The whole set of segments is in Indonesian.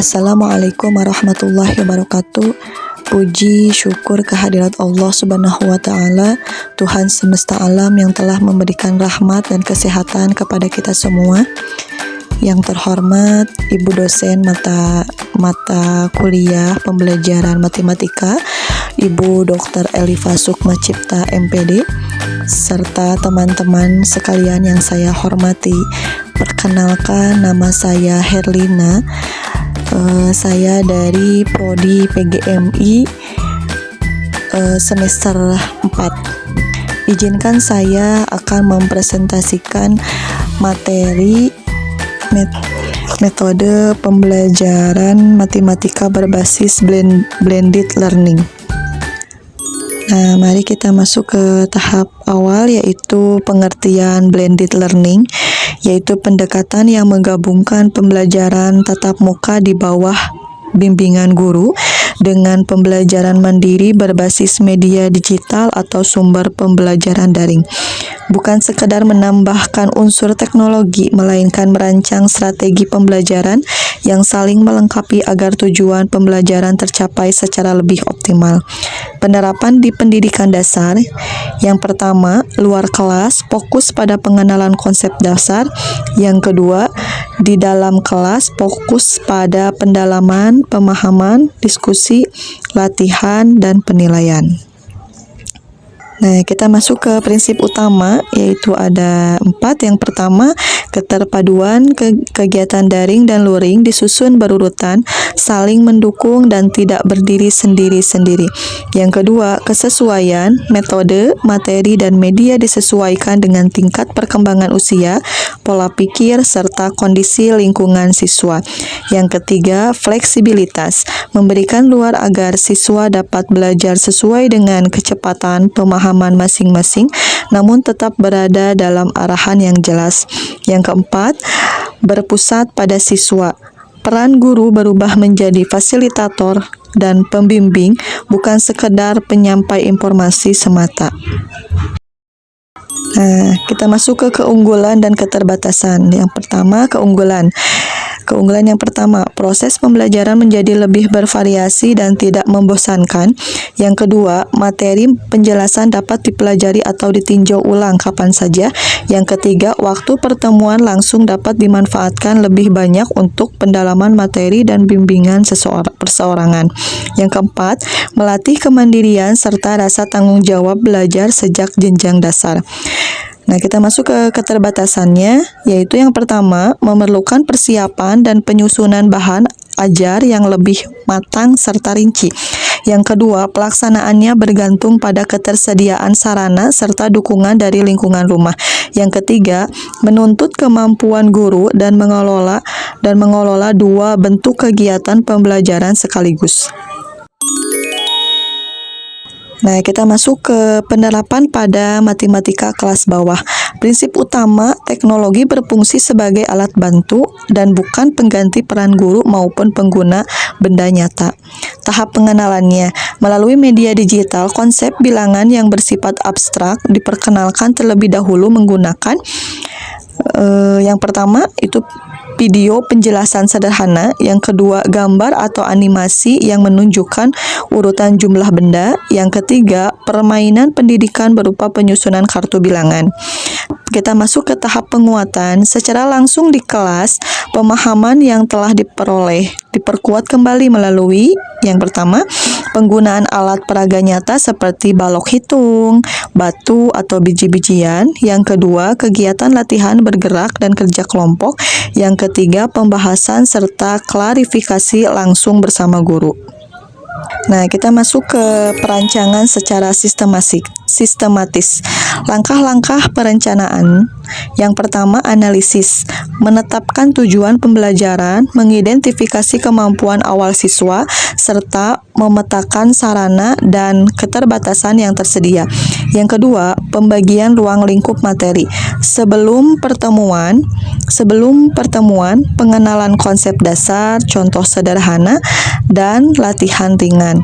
Assalamualaikum warahmatullahi wabarakatuh. Puji syukur kehadirat Allah Subhanahu wa Ta'ala, Tuhan semesta alam yang telah memberikan rahmat dan kesehatan kepada kita semua. Yang terhormat Ibu dosen mata kuliah pembelajaran matematika, Ibu Dr. Elifa Sukma Cipta MPD, serta teman-teman sekalian yang saya hormati. Perkenalkan, nama saya Herlina. Saya dari Prodi PGMI semester 4. Izinkan saya akan mempresentasikan materi metode pembelajaran matematika berbasis blended learning. Nah, mari kita masuk ke tahap awal, yaitu pengertian blended learning, yaitu pendekatan yang menggabungkan pembelajaran tatap muka di bawah bimbingan guru dengan pembelajaran mandiri berbasis media digital atau sumber pembelajaran daring. Bukan sekedar menambahkan unsur teknologi, melainkan merancang strategi pembelajaran yang saling melengkapi agar tujuan pembelajaran tercapai secara lebih optimal. Penerapan di pendidikan dasar. Yang pertama, luar kelas, fokus pada pengenalan konsep dasar. Yang kedua, di dalam kelas, fokus pada pendalaman, pemahaman, diskusi, latihan, dan penilaian. Nah, kita masuk ke prinsip utama, yaitu ada 4. Yang pertama, keterpaduan kegiatan daring dan luring disusun berurutan, saling mendukung dan tidak berdiri sendiri-sendiri. Yang kedua, kesesuaian, metode, materi, dan media disesuaikan dengan tingkat perkembangan usia, pola pikir, serta kondisi lingkungan siswa. Yang ketiga, fleksibilitas, memberikan ruang agar siswa dapat belajar sesuai dengan kecepatan pemahaman masing-masing, namun tetap berada dalam arahan yang jelas. Yang keempat, berpusat pada siswa. Peran guru berubah menjadi fasilitator dan pembimbing, bukan sekedar penyampai informasi semata. Nah, kita masuk ke keunggulan dan keterbatasan. Yang pertama, keunggulan. Keunggulan yang pertama, proses pembelajaran menjadi lebih bervariasi dan tidak membosankan. Yang kedua, materi penjelasan dapat dipelajari atau ditinjau ulang kapan saja. Yang ketiga, waktu pertemuan langsung dapat dimanfaatkan lebih banyak untuk pendalaman materi dan bimbingan perseorangan. Yang keempat, melatih kemandirian serta rasa tanggung jawab belajar sejak jenjang dasar. Nah, kita masuk ke keterbatasannya, yaitu yang pertama, memerlukan persiapan dan penyusunan bahan ajar yang lebih matang serta rinci. Yang kedua, pelaksanaannya bergantung pada ketersediaan sarana serta dukungan dari lingkungan rumah. Yang ketiga, menuntut kemampuan guru dan mengelola dua bentuk kegiatan pembelajaran sekaligus. Nah, kita masuk ke penerapan pada matematika kelas bawah. Prinsip utama, teknologi berfungsi sebagai alat bantu dan bukan pengganti peran guru maupun pengguna benda nyata. Tahap pengenalannya, melalui media digital, konsep bilangan yang bersifat abstrak diperkenalkan terlebih dahulu menggunakan yang pertama itu video penjelasan sederhana, yang kedua gambar atau animasi yang menunjukkan urutan jumlah benda, yang ketiga permainan pendidikan berupa penyusunan kartu bilangan. Kita masuk ke tahap penguatan. Secara langsung di kelas, pemahaman yang telah diperoleh diperkuat kembali melalui yang pertama, penggunaan alat peraga nyata seperti balok hitung, batu, atau biji-bijian. Yang kedua, kegiatan latihan bergerak dan kerja kelompok. Yang ketiga, pembahasan serta klarifikasi langsung bersama guru. Nah, kita masuk ke perancangan secara sistematis. Langkah-langkah perencanaan. Yang pertama, analisis. Menetapkan tujuan pembelajaran, mengidentifikasi kemampuan awal siswa, serta memetakan sarana dan keterbatasan yang tersedia. Yang kedua, pembagian ruang lingkup materi. Sebelum pertemuan, pengenalan konsep dasar, contoh sederhana, dan latihan ringan.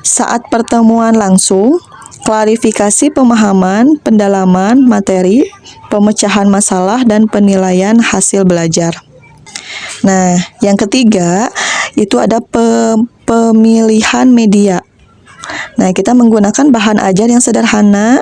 Saat pertemuan langsung, klarifikasi pemahaman, pendalaman materi, pemecahan masalah, dan penilaian hasil belajar. Nah, yang ketiga itu ada pemilihan media. Nah, kita menggunakan bahan ajar yang sederhana,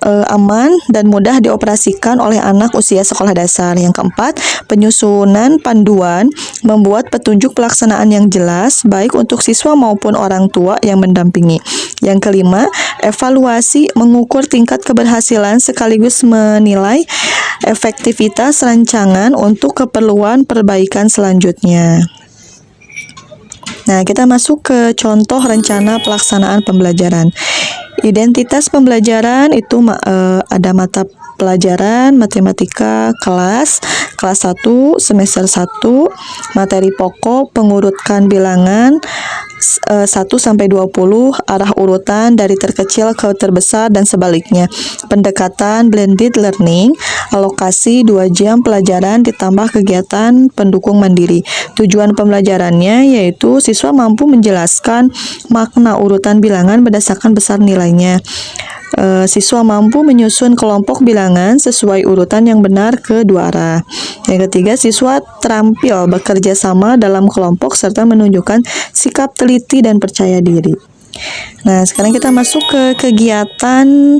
aman, dan mudah dioperasikan oleh anak usia sekolah dasar. Yang keempat, penyusunan panduan membuat petunjuk pelaksanaan yang jelas, baik untuk siswa maupun orang tua yang mendampingi. Yang kelima, evaluasi mengukur tingkat keberhasilan sekaligus menilai efektivitas rancangan untuk keperluan perbaikan selanjutnya. Nah, kita masuk ke contoh rencana pelaksanaan pembelajaran. Identitas pembelajaran itu ada mata pelajaran matematika kelas 1 semester 1, materi pokok pengurutkan bilangan 1 sampai 20, arah urutan dari terkecil ke terbesar dan sebaliknya. Pendekatan blended learning, alokasi 2 jam pelajaran ditambah kegiatan pendukung mandiri. Tujuan pembelajarannya yaitu siswa mampu menjelaskan makna urutan bilangan berdasarkan besar nilainya. Siswa mampu menyusun kelompok bilangan sesuai urutan yang benar ke dua arah. Yang ketiga, siswa terampil bekerja sama dalam kelompok serta menunjukkan sikap teliti dan percaya diri. Nah, sekarang kita masuk ke kegiatan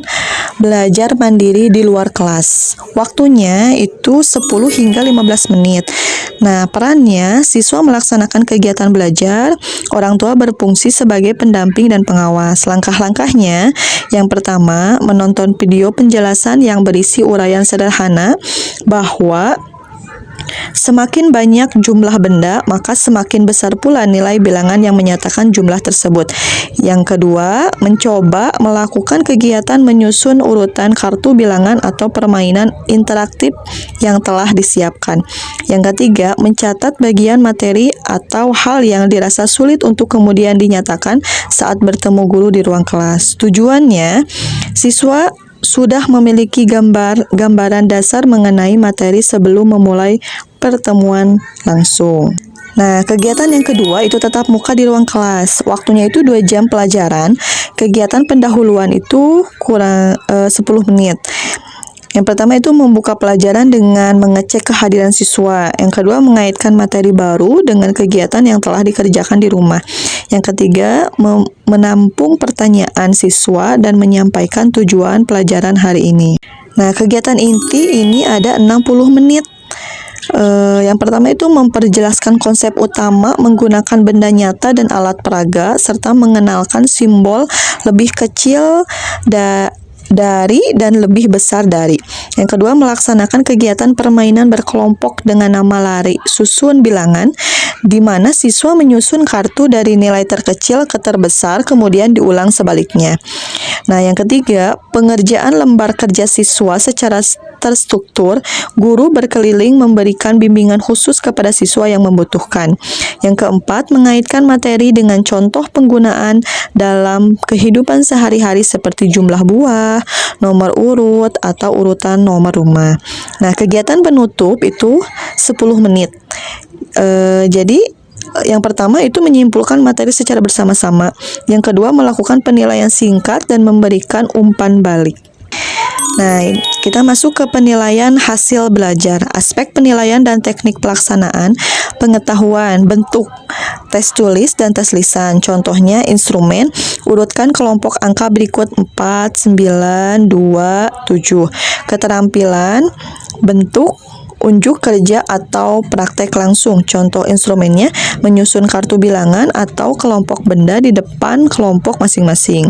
belajar mandiri di luar kelas. Waktunya itu 10 hingga 15 menit. Nah, perannya siswa melaksanakan kegiatan belajar, orang tua berfungsi sebagai pendamping dan pengawas. Langkah-langkahnya, yang pertama, menonton video penjelasan yang berisi uraian sederhana bahwa semakin banyak jumlah benda, maka semakin besar pula nilai bilangan yang menyatakan jumlah tersebut. Yang kedua, mencoba melakukan kegiatan menyusun urutan kartu bilangan atau permainan interaktif yang telah disiapkan. Yang ketiga, mencatat bagian materi atau hal yang dirasa sulit untuk kemudian dinyatakan saat bertemu guru di ruang kelas. Tujuannya, siswa sudah memiliki gambaran dasar mengenai materi sebelum memulai pertemuan langsung. Nah, kegiatan yang kedua itu tatap muka di ruang kelas. Waktunya itu 2 jam pelajaran. Kegiatan pendahuluan itu kurang 10 menit. Yang pertama itu membuka pelajaran dengan mengecek kehadiran siswa. Yang kedua, mengaitkan materi baru dengan kegiatan yang telah dikerjakan di rumah. Yang ketiga, menampung pertanyaan siswa dan menyampaikan tujuan pelajaran hari ini. Nah, kegiatan inti ini ada 60 menit. Yang pertama itu memperjelaskan konsep utama menggunakan benda nyata dan alat peraga serta mengenalkan simbol lebih kecil dari dan lebih besar dari. Yang kedua, melaksanakan kegiatan permainan berkelompok dengan nama lari susun bilangan, di mana siswa menyusun kartu dari nilai terkecil ke terbesar, kemudian diulang sebaliknya. Nah, yang ketiga, pengerjaan lembar kerja siswa secara terstruktur, guru berkeliling memberikan bimbingan khusus kepada siswa yang membutuhkan. Yang keempat, mengaitkan materi dengan contoh penggunaan dalam kehidupan sehari-hari seperti jumlah buah, nomor urut, atau urutan nomor rumah. Nah, kegiatan penutup itu 10 menit. Jadi, yang pertama itu menyimpulkan materi secara bersama-sama. Yang kedua, melakukan penilaian singkat dan memberikan umpan balik. Nah, kita masuk ke penilaian hasil belajar. Aspek penilaian dan teknik pelaksanaan, pengetahuan, bentuk, tes tulis dan tes lisan. Contohnya instrumen, urutkan kelompok angka berikut 4, 9, 2, 7. Keterampilan, bentuk, unjuk kerja atau praktek langsung. Contoh instrumennya menyusun kartu bilangan atau kelompok benda di depan kelompok masing-masing.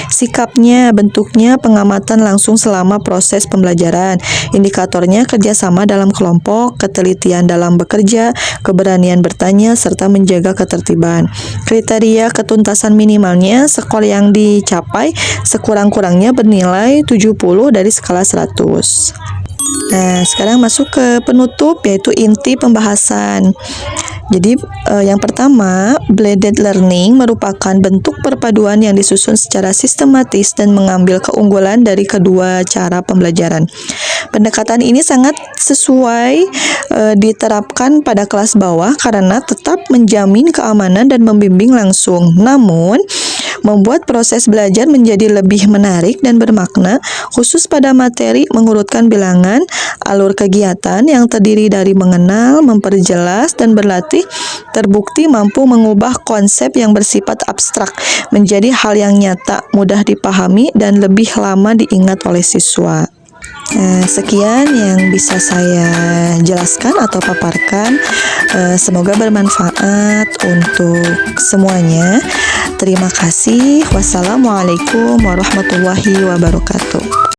Sikapnya, bentuknya pengamatan langsung selama proses pembelajaran. Indikatornya kerjasama dalam kelompok, ketelitian dalam bekerja, keberanian bertanya, serta menjaga ketertiban. Kriteria ketuntasan minimalnya, skor yang dicapai sekurang-kurangnya bernilai 70 dari skala 100. Nah, sekarang masuk ke penutup, yaitu inti pembahasan. Jadi, yang pertama, blended learning merupakan bentuk perpaduan yang disusun secara sistematis dan mengambil keunggulan dari kedua cara pembelajaran. Pendekatan ini sangat sesuai diterapkan pada kelas bawah karena tetap menjamin keamanan dan membimbing langsung. Namun, membuat proses belajar menjadi lebih menarik dan bermakna, khusus pada materi mengurutkan bilangan. Alur kegiatan yang terdiri dari mengenal, memperjelas, dan berlatih terbukti mampu mengubah konsep yang bersifat abstrak menjadi hal yang nyata, mudah dipahami, dan lebih lama diingat oleh siswa. Sekian yang bisa saya jelaskan atau paparkan. Semoga bermanfaat untuk semuanya. Terima kasih. Wassalamualaikum warahmatullahi wabarakatuh.